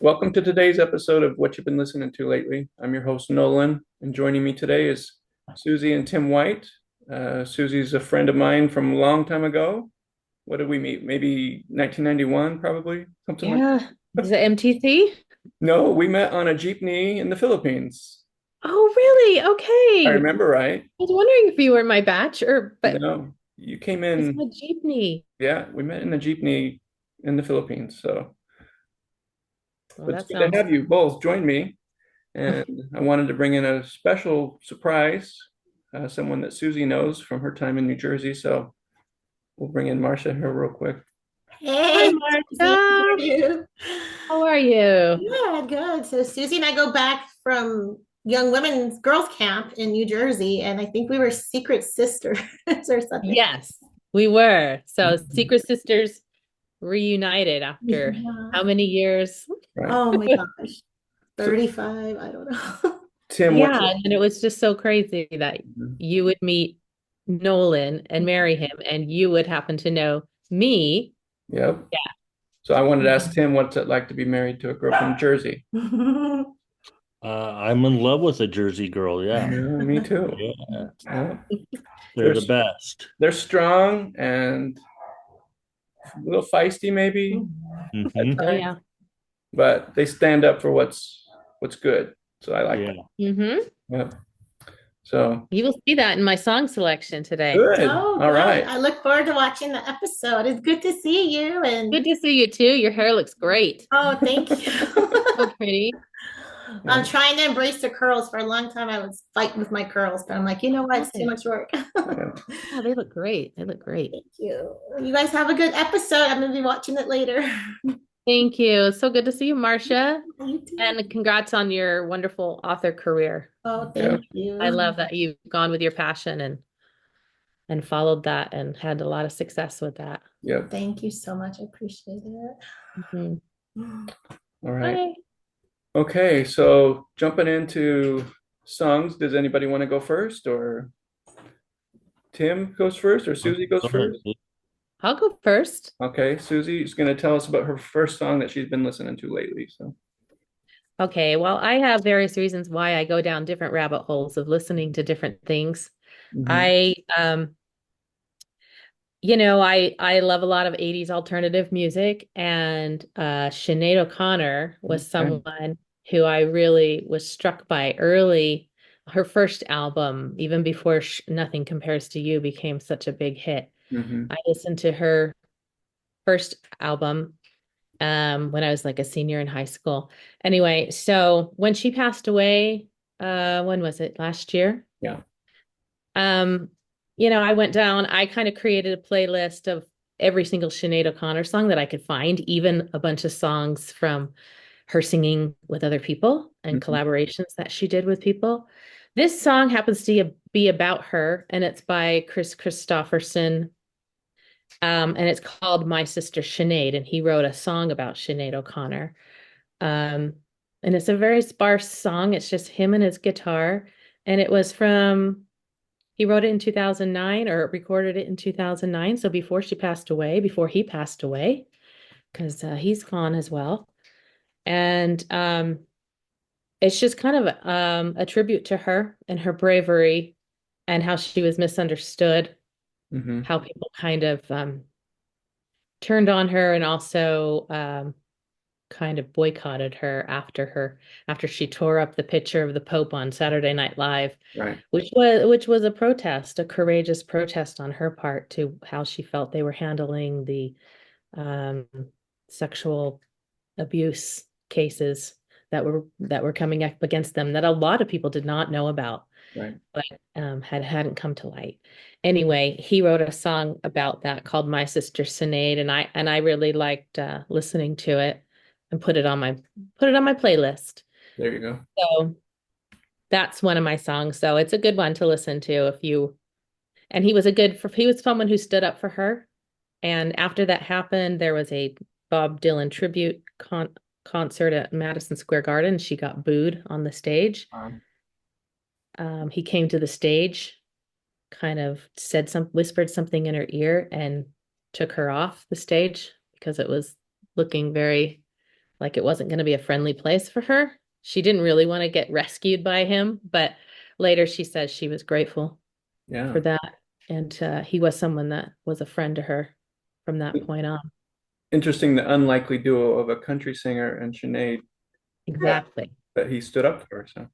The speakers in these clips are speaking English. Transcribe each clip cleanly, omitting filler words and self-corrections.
Welcome to today's episode of What You've Been Listening to Lately. I'm your host, Nolan, and joining me today is Susie and Tim White. Susie's a friend of mine from a long time ago. What did we meet? Maybe 1991, probably, something like Yeah. Is it MTC? that. No, we met on a jeepney in the Philippines. Oh, really? I Okay. remember right. I was wondering if you were in my batch but No, you came it's in. my jeepney. Yeah, we met in the jeepney in the Philippines. Well, But it's that good to sounds have you both join me. And I wanted to bring in a special surprise, someone that Susie knows from her time in New Jersey. So we'll bring in Marcia here real quick. Hi, Hey, Susie, how are Marcia. you? How are you? Good, good. So Susie and I go back from Young Women's Girls Camp in New Jersey, and I think we were secret sisters or something. Yes, we were. So Mhm. Secret Sisters reunited after Yeah. how many years? Right. Oh my gosh, So 35, I don't know. Tim, Yeah, and it was just so crazy that you would meet Nolan and marry him, and you would happen to know me. yep. So I wanted to ask Tim what's it like to be married to a girl from Jersey. I'm in love with a Jersey girl. Yeah, Yeah, me too. yeah, Yeah. they're They're the best. they're strong and a little feisty maybe at Hmm. Oh, times, yeah. but they stand up for what's good. So I like that. Yeah. Mm-hmm. Yep. So You will see that in my song selection today. good. Oh, All good. right. I look forward to watching the episode. It's good to see you. Good And to see you too. Your hair looks great. oh, thank you. So pretty. I'm Yeah. trying to embrace the curls. For a long time, I was fighting with my curls, but I'm like, you know what? It's too Good. much work. Yeah. Yeah, they look great. They look great. Thank you. You guys have a good episode. I'm going to be watching it later. Thank you. It's so good to see you, Marcia. You too. And congrats on your wonderful author career. Oh, Yeah. thank I you. love that you've gone with your passion and followed that and had a lot of success with that. Yep. Thank you so much. I appreciate Mhm. it. All right. Hi. Okay, so jumping into songs, does anybody want to go first, or Tim goes first, or Susie goes Go ahead. first? I'll go first. Okay, Susie's going to tell us about her first song that she's been listening to lately. So, Okay, well, I have various reasons why I go down different rabbit holes of listening to different things. mhm. I I love a lot of 80s alternative music, and Sinead O'Connor was Okay. someone who I really was struck by early. Her first album, even before Nothing Compares to You became such a big hit. Hmm. I listened to her first album when I was like a senior in high school. Anyway, so when she passed away, when was it? Last year? Yeah. Um, I went down, I kind of created a playlist of every single Sinead O'Connor song that I could find, even a bunch of songs from her singing with other people and Hmm. collaborations that she did with people. This song happens to be about her, and it's by Chris Christopherson. And it's called My Sister Sinead, and he wrote a song about Sinead O'Connor. Um, and it's a very sparse song. It's just him and his guitar. And it was from he wrote it in 2009 or recorded it in 2009. So before she passed away, before he passed away, because he's gone as well. And it's just kind of a tribute to her and her bravery and how she was misunderstood, Hmm. how people kind of turned on her and also kind of boycotted her after she tore up the picture of the Pope on Saturday Night Live, Right. which was a protest, a courageous protest on her part to how she felt they were handling the um, sexual abuse cases that were coming up against them that a lot of people did not know about, Right. but hadn't come to light. Anyway, he wrote a song about that called My Sister Sinead, and I really liked listening to it and put it on my playlist. There you go. So that's one of my songs. So it's a good one to listen to if you and he was someone who stood up for her. And after that happened, there was a Bob Dylan tribute concert at Madison Square Garden. She got booed on the stage. Um, He came to the stage, kind of whispered something in her ear, and took her off the stage because it was looking very like it wasn't going to be a friendly place for her. She didn't really want to get rescued by him, but later she says she was grateful Yeah. for that. And he was someone that was a friend to her from that point on. Interesting, the unlikely duo of a country singer and Sinead Exactly. that he stood up for. So,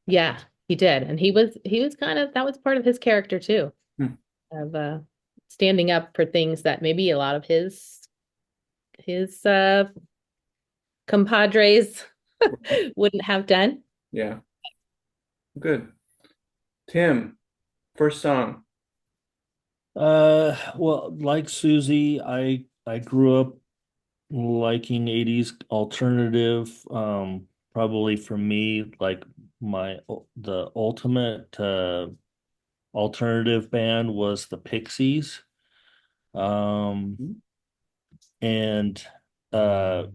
Yeah, he did. And he was kind of that was part of his character too, hmm. of standing up for things that maybe a lot of his compadres wouldn't have done. Yeah, good. Tim, first song. Well, like Susie, I grew up liking 80s alternative. Probably for me, like the ultimate alternative band was the Pixies. Um, Hmm. and uh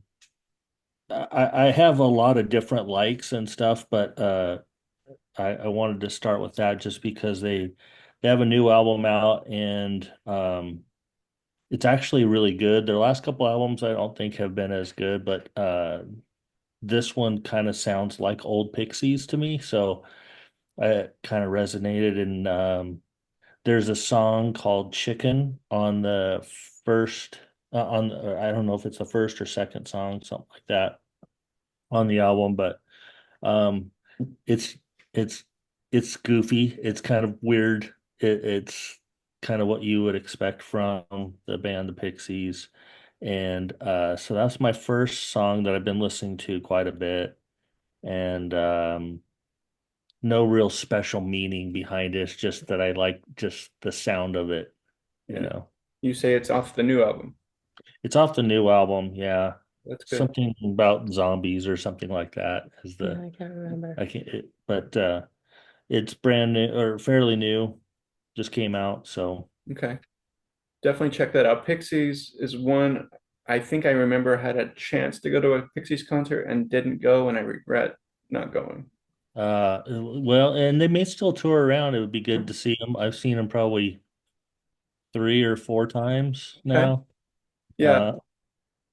I have a lot of different likes and stuff, but I wanted to start with that just because they have a new album out and it's actually really good. Their last couple albums I don't think have been as good, but this one kind of sounds like old Pixies to me, so it kind of resonated. And there's a song called Chicken on the first I don't know if it's the first or second song, something like that on the album, but um it's it's it's goofy. It's kind of weird. It's kind of what you would expect from the band The Pixies. And so that's my first song that I've been listening to quite a bit. And no real special meaning behind it. It's just that I like just the sound of it, you And know. you say it's off the new album. It's off the new album, yeah. That's good. Something about zombies or something like that is Yeah, the I can't remember. I can't but it's brand new or fairly new, just came out. So Okay. Definitely check that out. Pixies is one I think I remember had a chance to go to a Pixies concert and didn't go, and I regret not going. well, and they may still tour around. It would be good to see them. I've seen them probably 3 or 4 times Okay. now. Yeah. Uh,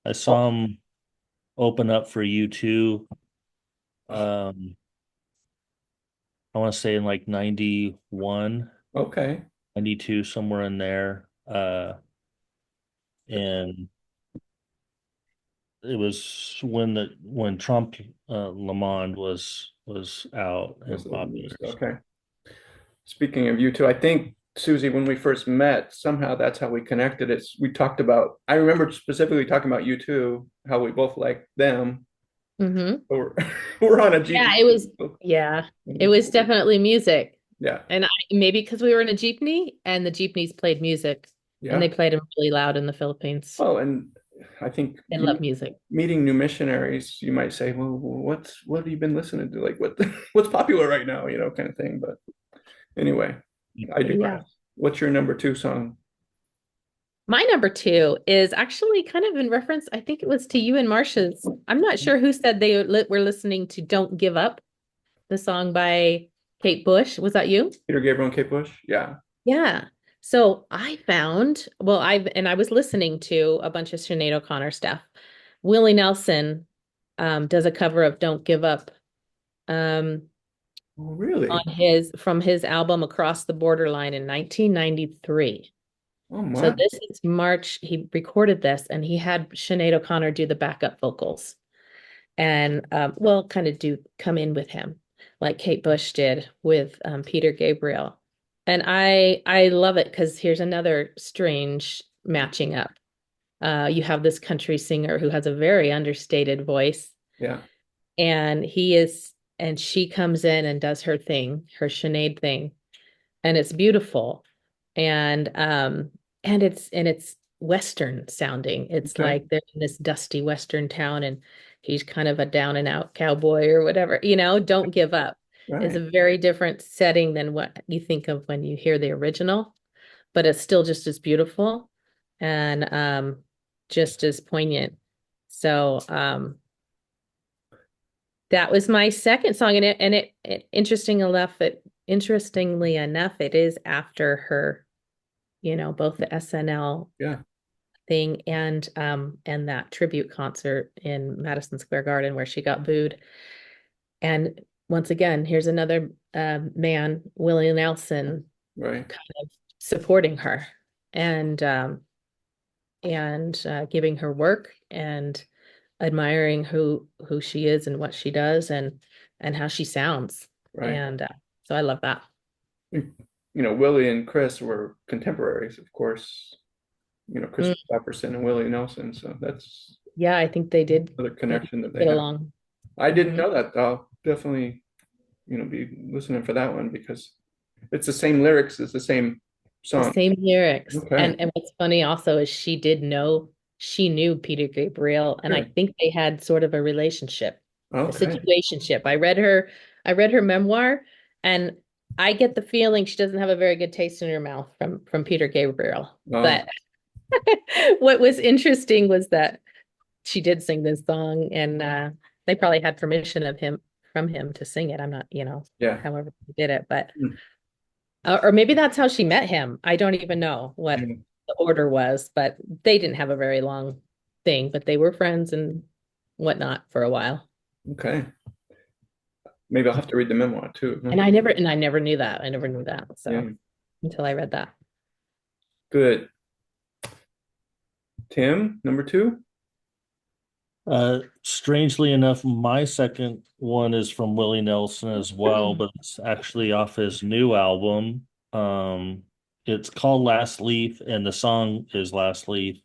I saw them open up for U2. Um, I want to say in like 91, Okay. 92, somewhere in there. And it was when Trump Lamond was out Was and the popular. news. Okay. Speaking of you two, I think Susie, when we first met, somehow that's how we connected. It's we talked about. I remember specifically talking about you two, how we both like them. Hmm. We're we're on a Jeep. Yeah, it was definitely music. Yeah, And maybe because we were in a jeepney and the jeepneys played music and they yeah. played them really loud in the Philippines. Oh, and I think They love music. meeting new missionaries, you might say, well, what have you been listening to? Like what's popular right now, kind of thing. But anyway, I Yeah. digress. What's your number two song? My number two is actually kind of in reference, I think it was to you and Marcia's. I'm not sure who said were listening to Don't Give Up, the song by Kate Bush. Was that you? Peter Gabriel and Kate Bush? Yeah. Yeah. So I found, well, I was listening to a bunch of Sinead O'Connor stuff. Willie Nelson does a cover of Don't Give Up um, Oh, on really? from his album Across the Borderline in 1993. Oh, So my. this is March. He recorded this and he had Sinead O'Connor do the backup vocals and well, kind of do come in with him like Kate Bush did with Peter Gabriel. And I love it because here's another strange matching up. You have this country singer who has a very understated voice, Yeah. and and she comes in and does her thing, her Sinead thing, and it's beautiful. And it's Western sounding. It's Okay. like they're in this dusty Western town and he's kind of a down and out cowboy or whatever. Don't give up is Right. a very different setting than what you think of when you hear the original, but it's still just as beautiful and just as poignant. So that was my second song, and it interestingly enough, it is after her, both the SNL Yeah. thing and that tribute concert in Madison Square Garden where she got booed. And once again, here's another man, Willie Nelson, Right. kind of supporting her and giving her work and admiring who she is and what she does and how she sounds. Right. And so I love that. Willie and Chris were contemporaries, of course. Chris Mm, Christopherson and Willie Nelson. So that's yeah, I think another they connection that they get have. along. I didn't Mhm. know that. I'll definitely, be listening for that one because it's the same lyrics, it's the same The song. same lyrics. Okay. And what's funny also is she knew Peter Gabriel, and I Okay. think they had sort of a relationship, a Okay. situationship. I read her memoir, and I get the feeling she doesn't have a very good taste in her mouth from Peter Gabriel. Oh, But what was interesting was that she did sing this song, and they probably had permission of him from him to sing it. I'm not, yeah. however he did it, but Mm. or maybe that's how she met him. I don't even know what Yeah. the order was, but they didn't have a very long thing, but they were friends and whatnot for a while. Okay. Maybe I'll have to read the memoir too. Huh? And I never knew that. I never knew that. Yeah. So until I read that. Good. Tim, number two. Strangely enough, my second one is from Willie Nelson as well, but it's actually off his new album. It's called Last Leaf, and the song is Last Leaf.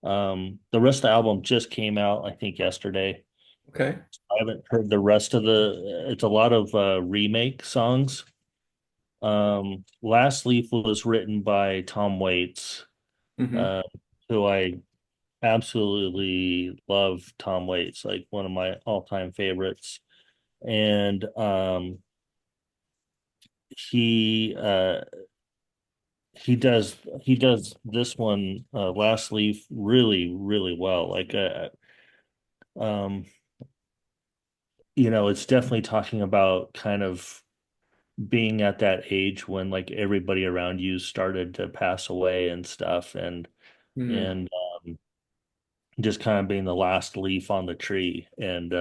The rest of the album just came out, I think, yesterday. Okay. I haven't heard the rest of it's a lot of remake songs. Last Leaf was written by Tom Waits, Hmm. uh, who I absolutely love. Tom Waits, like one of my all-time favorites. And he uh he does this one, Last Leaf, really, really well. Like um, it's definitely talking about kind of being at that age when like everybody around you started to pass away and stuff, Hmm. and just kind of being the last leaf on the tree. And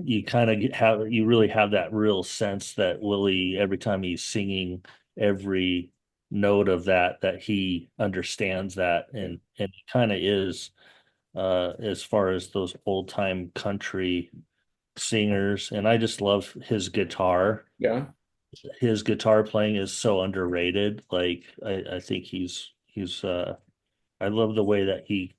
you kind of you really have that real sense that Willie, every time he's singing, every note of that he understands that, and he kind of is, as far as those old time country singers. And I just love his guitar. Yeah. His guitar playing is so underrated. Like I think he's I love the way that he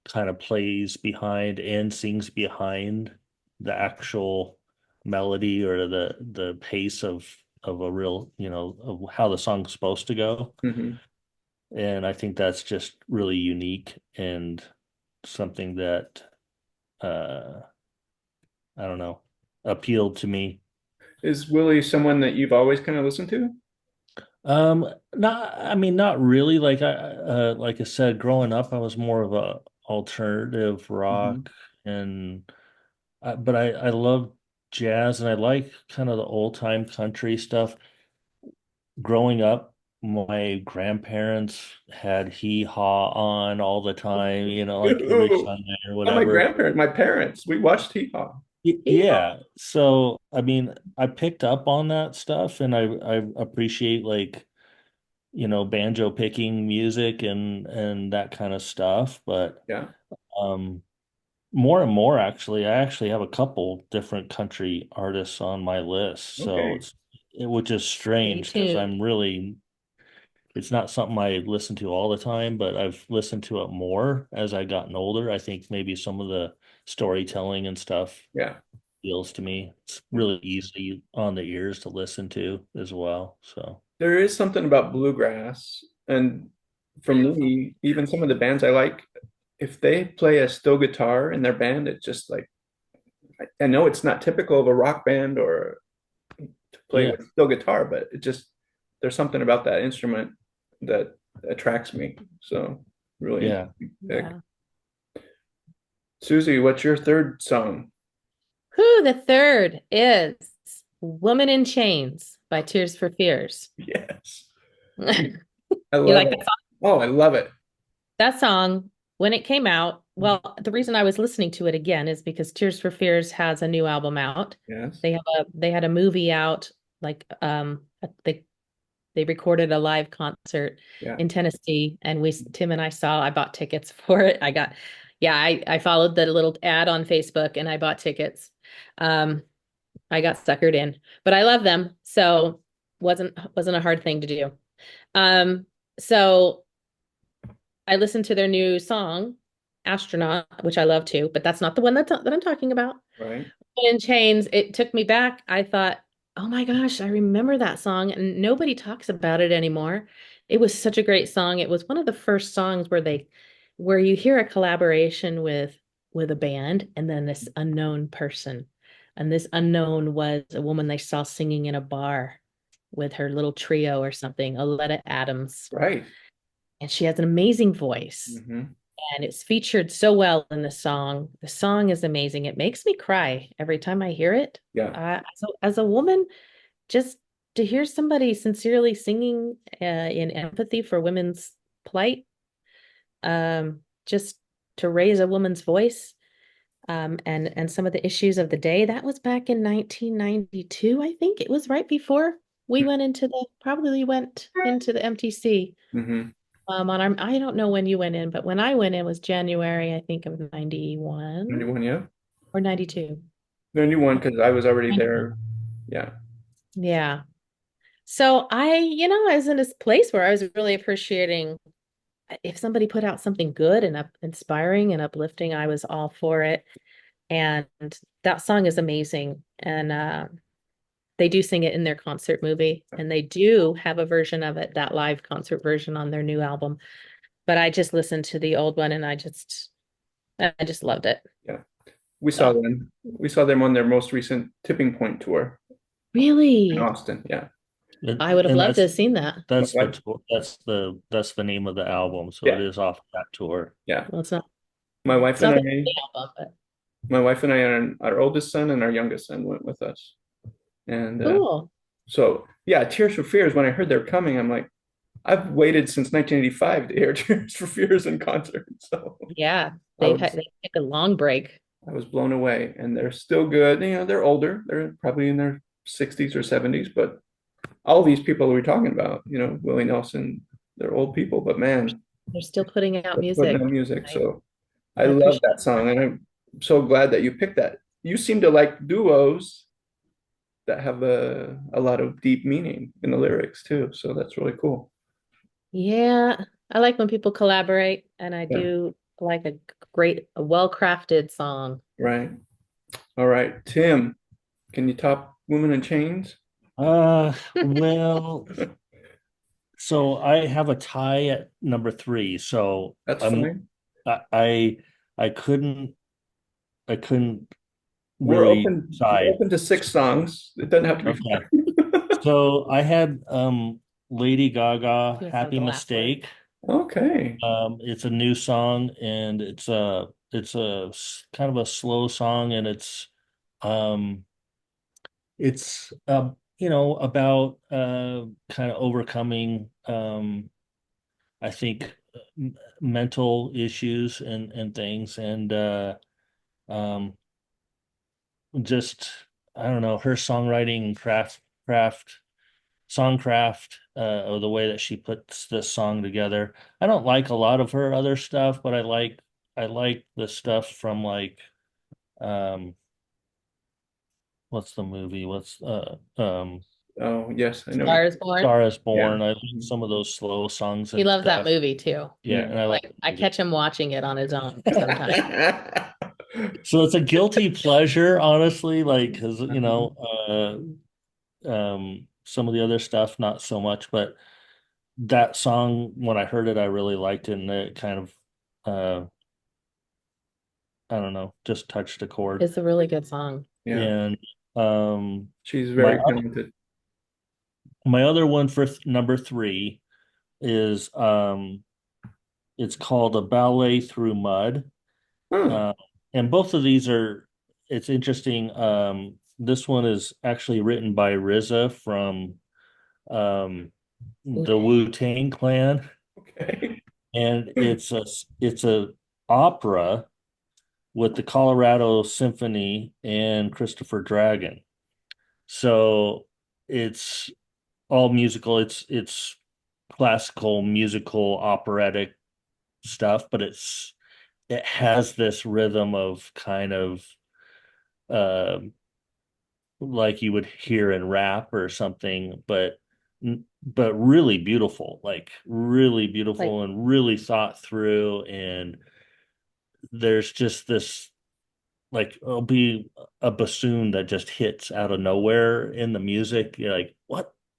kind of plays behind and sings behind the actual melody or the pace of a real, of how the song's supposed to go. Hmm. And I think that's just really unique and something that uh I don't know, appealed to me. Is Willie someone that you've always kind of listened to? Not, I mean, not really. Like I said, growing up, I was more of a alternative Hmm. rock, and but I love jazz, and I like kind of the old time country stuff. Growing up, my grandparents had hee haw on all the time, like every Ooh, Sunday or not my whatever. grandparents, my parents. We watched Hee Haw. Yeah. So, I mean, I picked up on that stuff, and I appreciate, like, banjo picking music and that kind of stuff. But Yeah. um, more and more, actually, I actually have a couple different country artists on my list. So Okay. which is Stay strange because tuned. it's not something I listen to all the time, but I've listened to it more as I gotten older. I think maybe some of the storytelling and stuff Yeah. feels to me. It's really easy on the ears to listen to as well. So There is something about bluegrass, and for me, even some of the bands I like, if they play a steel guitar in their band, it's just like I know it's not typical of a rock band or to play yeah, with steel guitar, but it just there's something about that instrument that attracts me. So really yeah. interesting pick. Yeah. Susie, what's your third song? Who the third is Woman in Chains by Tears for Fears. Yes, You I love like it. that song? Oh, I love it. that song, when it came out, well, the reason I was listening to it again is because Tears for Fears has a new album out. Yes. They had a movie out, like they recorded a live concert Yeah. in Tennessee, and Tim and I saw. I bought tickets for it. Yeah, I followed the little ad on Facebook and I bought tickets. Um, I got suckered in, but I love them, so wasn't a hard thing to do. Um, so I listened to their new song, Astronaut, which I love too, but that's not the one that I'm talking about. Right. In Chains, it took me back. I thought, oh my gosh, I remember that song, and nobody talks about it anymore. It was such a great song. It was one of the first songs where you hear a collaboration with a band and then this unknown person. And this unknown was a woman they saw singing in a bar with her little trio or something, Aletta Adams. Right. And she has an amazing voice. Mm-hmm. And it's featured so well in the song. The song is amazing. It makes me cry every time I hear it. Yeah. As a woman, just to hear somebody sincerely singing in empathy for women's plight, just to raise a woman's voice, and some of the issues of the day. That was back in 1992, I think. It was right before we probably went into the MTC. Mm-hmm. I don't know when you went in, but when I went in was January, I think, of 91 91, yeah. or 92. 91, because I was already there. Yeah. Yeah. So I was in this place where I was really appreciating if somebody put out something good and inspiring and uplifting, I was all for it. And that song is amazing. And they do sing it in their concert movie, and they do have a version of it, that live concert version on their new album. But I just listened to the old one and I just loved it. Yeah. We saw So them. We saw them on their most recent Tipping Point tour in really, Austin. Yeah. I would have And loved to have seen that. that's the What? tour, that's the name of the album. So it Yeah. is off that tour. Yeah. Well, My wife it's and not I, the album, but my wife and I, and our oldest son and our youngest son went with us. And cool. so, yeah, Tears for Fears, when I heard they're coming, I'm like, I've waited since 1985 to hear Tears for Fears in concert. So Yeah, I was they took a long break. I was blown away, and they're still good. You know, they're older. They're probably in their 60s or 70s, but all these people we're talking about, Willie Nelson, they're old people, but man, They're still putting out they're putting out music. music. I, So I I love appreciate that that. song, and I'm so glad that you picked that. You seem to like duos that have a lot of deep meaning in the lyrics too. So that's really cool. Yeah, I like when people collaborate, and I Yeah, do like a well-crafted song. right. All right, Tim, can you top Women in Chains? Well, so I have a tie at number three. So That's I'm fine. I I I couldn't We're really open. We're decide. open to six songs. It doesn't have to be Okay. five. So I had Lady Gaga, You have Happy the last word. Mistake. Okay. It's a new song and kind of a slow song and um it's about kind of overcoming I think mental issues and things and um just I don't know her songwriting craft songcraft or the way that she puts this song together. I don't like a lot of her other stuff, but I like the stuff from like um what's the movie? What's Oh, yes, I know. Star is Born. Star is Yeah. Born. I like some of those slow songs He and loves that stuff. movie too. Yeah, Yeah. and I like Like the I movie. catch him watching it on his own sometimes. So it's a guilty pleasure, honestly, like because Uh-huh. some of the other stuff not so much, but that song when I heard it, I really liked it, and it kind of I don't know, just touched a chord. It's a really good song. Yeah. And um, She's my very talented. my other one for number three is it's called A Ballet Through Mud. Huh. Uh, and both of these are it's interesting. This one is actually written by RZA from um, the Wu-Tang. Wu-Tang Clan. Okay. and it's a opera with the Colorado Symphony and Christopher Dragon. So it's all musical. It's classical, musical, operatic stuff, but it has this rhythm of kind of um like you would hear in rap or something, but really beautiful, like really Like beautiful and really thought through. And there's just this like it'll be a bassoon that just hits out of nowhere in the music. You're like,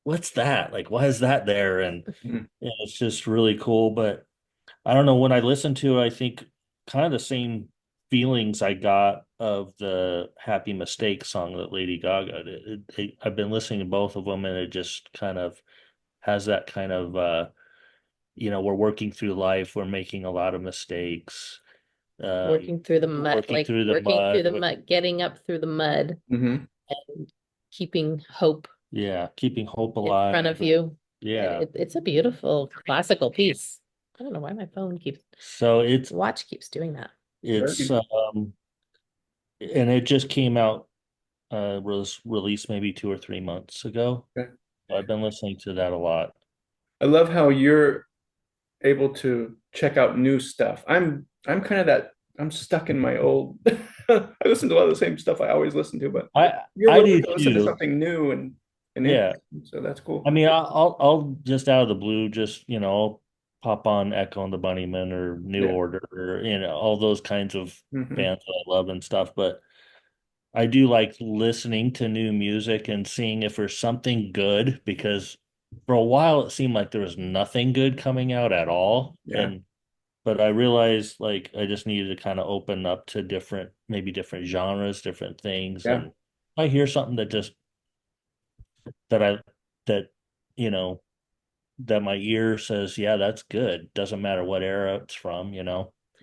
what's that? Like, why is that there? Mhm. And it's just really cool. But I don't know, when I listen to it, I think kind of the same feelings I got of the Happy Mistake song that Lady Gaga did. I've been listening to both of them, and it just kind of has that kind of we're working through life, we're making a lot of mistakes, working through the mud, working through the mud. getting up through the mud Mhm. and keeping hope Yeah, keeping hope in alive. front of you. And Yeah. it's a beautiful classical piece. I don't know why my phone keeps, So it's watch keeps doing that. it's and it just came out, was released maybe 2 or 3 months ago. Okay. I've been listening to that a lot. I love how you're able to check out new stuff. I'm kind of that I'm stuck in my old I listen to a lot of the same stuff I always listen to, but I you're I willing do to listen to too. something new and Yeah. interesting, so that's cool. I mean, I'll just out of the blue, just pop on Echo and the Bunnymen or New Yeah. Order, or all those kinds of Hmm. bands that I love and stuff. But I do like listening to new music and seeing if there's something good, because for a while it seemed like there was nothing good coming out at all. Yeah. And but I realized like I just needed to kind of open up to maybe different genres, different things. Yeah. And I hear something that I that you know that my ear says, yeah, that's good. Doesn't matter what era it's from.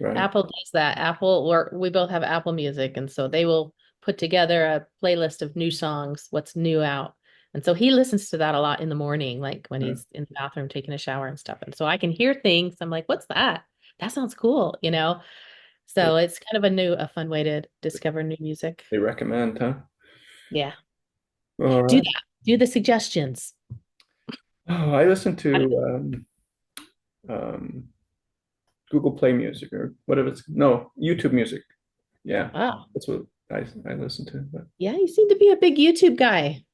Right. Apple does that. Apple, or we both have Apple Music, and so they will put together a playlist of new songs, what's new out. And so he listens to that a lot in the morning, like when Yeah. he's in the bathroom taking a shower and stuff. And so I can hear things. I'm like, what's that? That sounds cool, you know? They, So it's kind of a fun way to discover new music. they recommend, huh? Yeah. All Do right. that. Do the suggestions. Oh, I listen I to don't- um, Google Play Music or whatever it's no YouTube Music. Yeah, Oh, that's what I listen to. But yeah, you seem to be a big YouTube guy.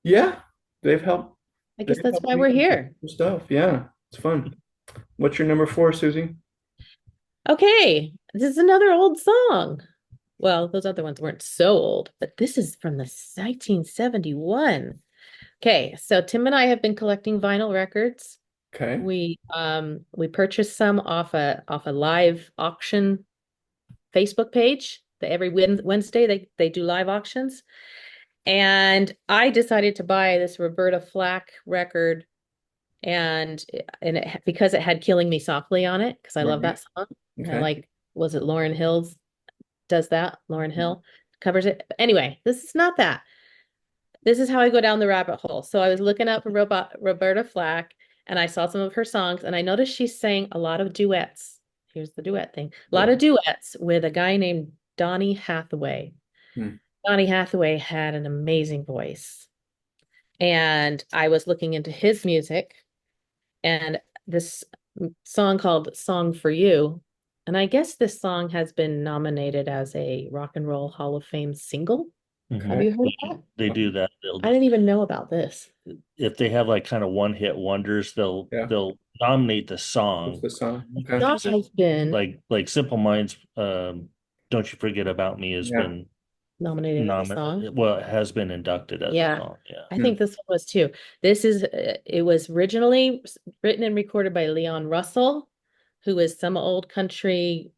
yeah, they've helped I they've guess that's helped why me we're with here. some stuff. Yeah, it's fun. What's your number four, Susie? Okay, this is another old song. Well, those other ones weren't so old, but this is from the 1971. Okay, so Tim and I have been collecting vinyl records. Okay. We purchased some off a live auction Facebook page. Every Wednesday they do live auctions. And I decided to buy this Roberta Flack record, because it had Killing Me Softly on it, because I love Right. that song. And I Okay. like, was it Lauryn Hill's does that? Lauryn Hill covers it. But anyway, this is not that. This is how I go down the rabbit hole. So I was looking up Roberta Flack, and I saw some of her songs, and I noticed she sang a lot of duets. Here's the duet thing. A lot of duets with a guy named Donny Hathaway. Hmm. Donny Hathaway had an amazing voice. And I was looking into his music, and this song called Song for You. And I guess this song has been nominated as a Rock and Roll Hall of Fame single. Have Okay. you heard of that? They do that. I didn't even know about this. If they have like kind of one hit wonders, they'll Yeah. they'll nominate the What's song. the song? Okay. That has been Like Simple Minds, Don't You Forget About Me has Yeah. been nominated as a song. well, it has been inducted as a Yeah, song. Yeah. I Hmm. think this one was too. It was originally written and recorded by Leon Russell, who is some old country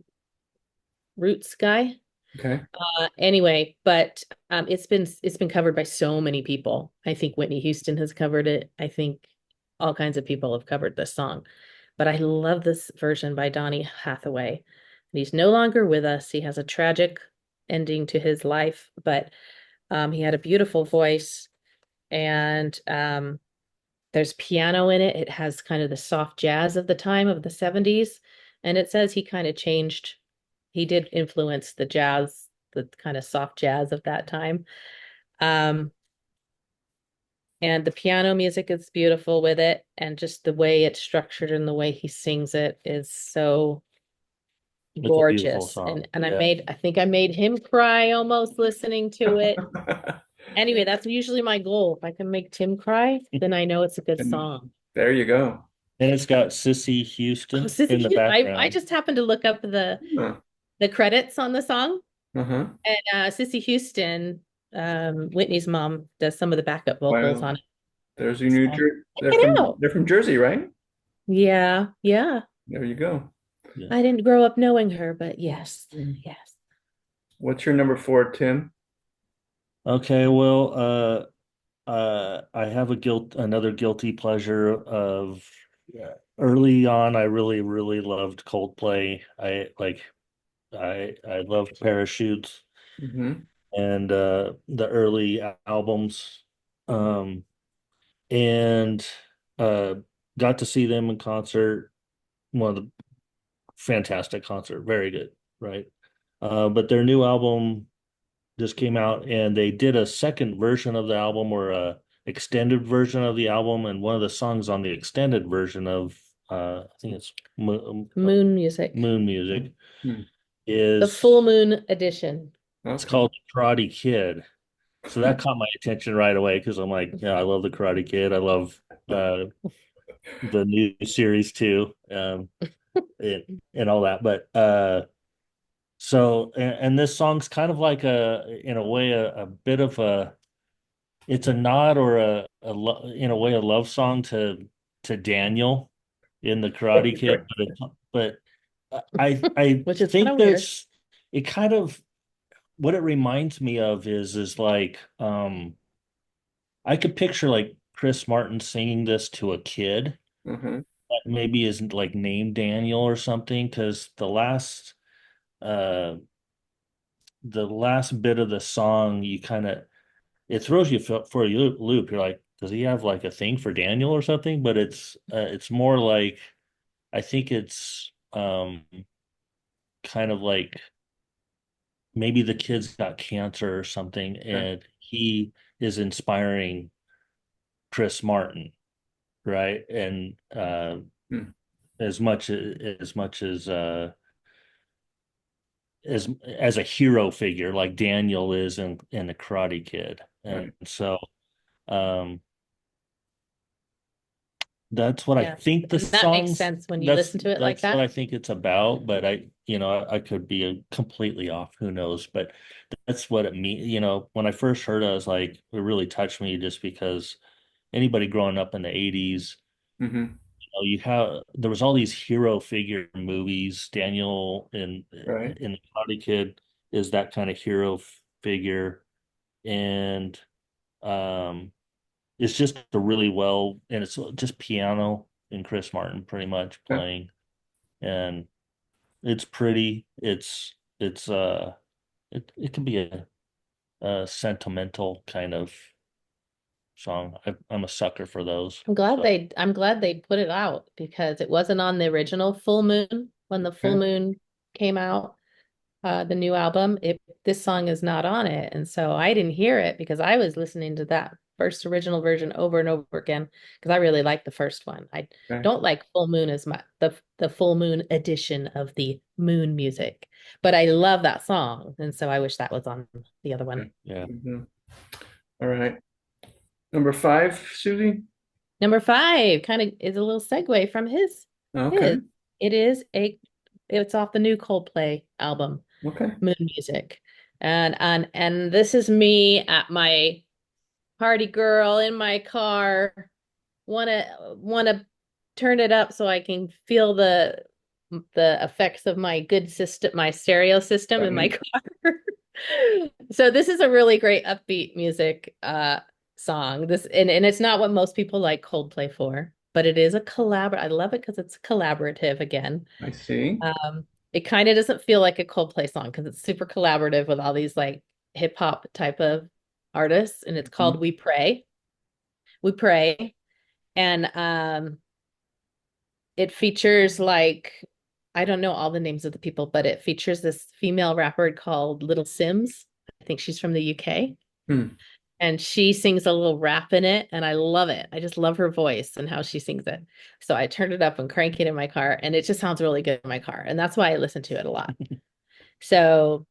roots guy. Okay. Anyway, but it's been covered by so many people. I think Whitney Houston has covered it. I think all kinds of people have covered this song. But I love this version by Donny Hathaway. He's no longer with us. He has a tragic ending to his life, but he had a beautiful voice, and There's piano in it. It has kind of the soft jazz of the time of the 70s. And it says he kind of changed, he did influence the jazz, the kind of soft jazz of that time. Um, and the piano music is beautiful with it. And just the way it's structured and the way he sings it is so It's a beautiful gorgeous. song. And Yeah. I think I made him cry almost listening to it. Anyway, that's usually my goal. If I can make Tim cry, then I know it's a good And song. there you go. And it's got Sissy Oh, Houston Sissy, in the I background. just happened to look up Huh. the credits on the song, Uh-huh. and Sissy Houston, Whitney's mom, does some of the backup vocals Wow. on it. There's your New So Jersey. check it out. They're from Jersey, right? Yeah, yeah. There you go. Yeah. I didn't grow up knowing her, but yes, yes. What's your number four, Tim? Okay, well, I have another guilty pleasure of early on. I really, really loved Coldplay. I loved Parachutes Mm-hmm. and the early albums. Um, and uh, got to see them in concert. One of the fantastic concert, very good, right? But their new album just came out, and they did a second version of the album, or a extended version of the album, and one of the songs on the extended version of I think it's Moon music, Moon Music Hmm. the full is moon edition. it's Okay. called Karate Kid. So that caught my attention right away because I'm like, yeah, I love the Karate Kid. I love uh, the new series too, and all that. But and this song's kind of like in a way, a bit of it's a nod, or in a way, a love song to Daniel in the Karate Kid. But I Which is kind think of weird. it kind of, what it reminds me of is like, I could picture like Chris Martin singing this to a kid Uh-huh. that maybe isn't like named Daniel or something, because uh the last bit of the song, you kind of, it throws you for a loop. You're like, does he have like a thing for Daniel or something? But it's more like, I think it's kind of like maybe the kid's got cancer or something, Okay. and he is inspiring Chris Martin, right? And Hmm. as a hero figure like Daniel is in the Karate Kid. And Right. so um that's what I Yeah. think the And that makes songs sense when you listen to it like that's what that. I think it's about. But I could be completely off, who knows? But that's what it means. When I first heard it, I was like, it really touched me, just because anybody growing up in the 80s, Mm-hmm. there was all these hero figure movies. Daniel Right. in the Karate Kid is that kind of hero figure. And um it's just a really well, and it's just piano and Chris Martin pretty much Okay. playing, and it's pretty. It can be a sentimental kind of song. I'm a sucker for those. So I'm glad they put it out because it wasn't on the original Full Moon when the Full Okay. Moon came out, the new album. This song is not on it. And so I didn't hear it because I was listening to that first original version over and over again because I really like the first one. I Okay. don't like Full Moon as much, the Full Moon edition of the Moon music, but I love that song. And so I wish that was on the other one. yeah. Mhm. All right. Number five, Susie. Number five kind of is a little segue from Okay. his. It is it's off the new Coldplay album, Okay. Moon Music. And this is me at my party girl in my car, wanna turn it up so I can feel the effects of my good system, my stereo system in my Right. car. So this is a really great upbeat music song. And it's not what most people like Coldplay for, but it is a collab. I love it because it's collaborative again. I see. It kind of doesn't feel like a Coldplay song because it's super collaborative with all these like hip hop type of artists, and it's Mhm. called We Pray. We Pray. And it features like I don't know all the names of the people, but it features this female rapper called Little Sims. I think she's from the UK. Hmm. And she sings a little rap in it, and I love it. I just love her voice and how she sings it. So I turned it up and crank it in my car, and it just sounds really good in my car. And that's why I listen to it a lot. So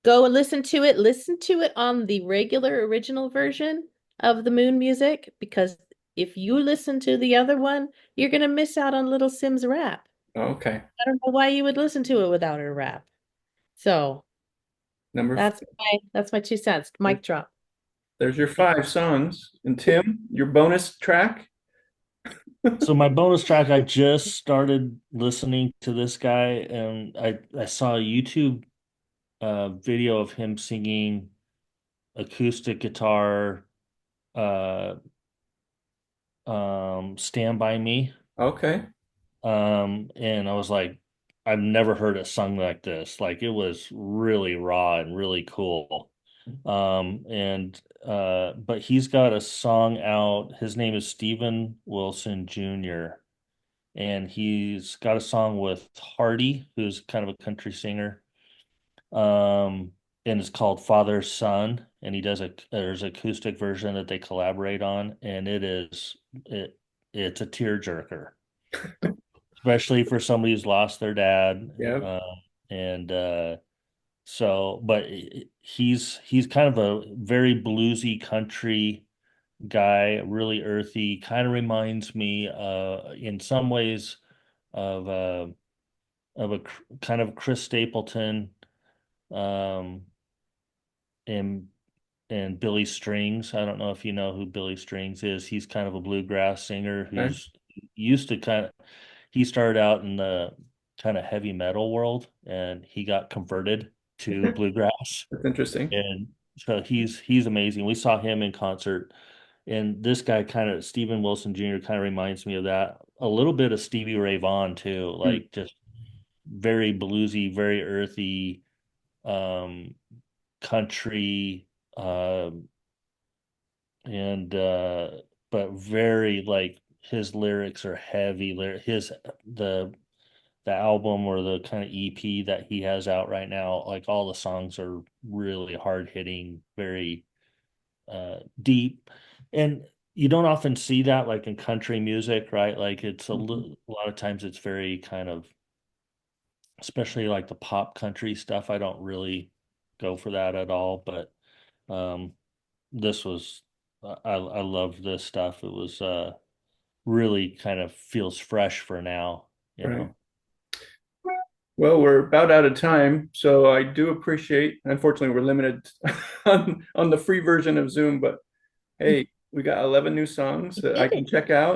go and listen to it. Listen to it on the regular original version of the Moon music, because if you listen to the other one, you're gonna miss out on Little Sim's rap. Okay. I don't know why you would listen to it without her rap. So Number that's my 2 cents. Mic drop. there's your 5 songs. And Tim, your bonus track? So my bonus track, I just started listening to this guy, and I saw a YouTube video of him singing acoustic guitar, uh, "Stand by Me," Okay. and I was like, I've never heard it sung like this. Like, it was really raw and really cool. And but he's got a song out. His name is Steven Wilson Jr. And he's got a song with Hardy, who's kind of a country singer. And it's called Father Son, and there's an acoustic version that they collaborate on, and it's a tearjerker, especially for somebody who's lost their dad. Yeah. And so, but he's kind of a very bluesy country guy, really earthy, kind of reminds me in some ways of kind of Chris Stapleton, um and Billy Strings. I don't know if you know who Billy Strings is. He's kind of a bluegrass singer Okay. who's used to he started out in the kind of heavy metal world, and he got converted to bluegrass. That's interesting. And so he's amazing. We saw him in concert, and this guy kind of Steven Wilson Jr. kind of reminds me of that. A little bit of Stevie Ray Vaughan too, Hmm. like just very bluesy, very earthy, um, country, and but very like his lyrics are heavy. The album or the kind of EP that he has out right now, like all the songs are really hard hitting, very deep, and you don't often see that like in country music, right? Like it's a lot of times it's very kind of, especially like the pop country stuff. I don't really go for that at all, but um, this was I love this stuff. It was really kind of feels fresh for now, you Right. know. Well, we're about out of time, so I do appreciate, unfortunately, we're limited on the free version of Zoom, but hey, we got 11 new songs You that I did can it. check out.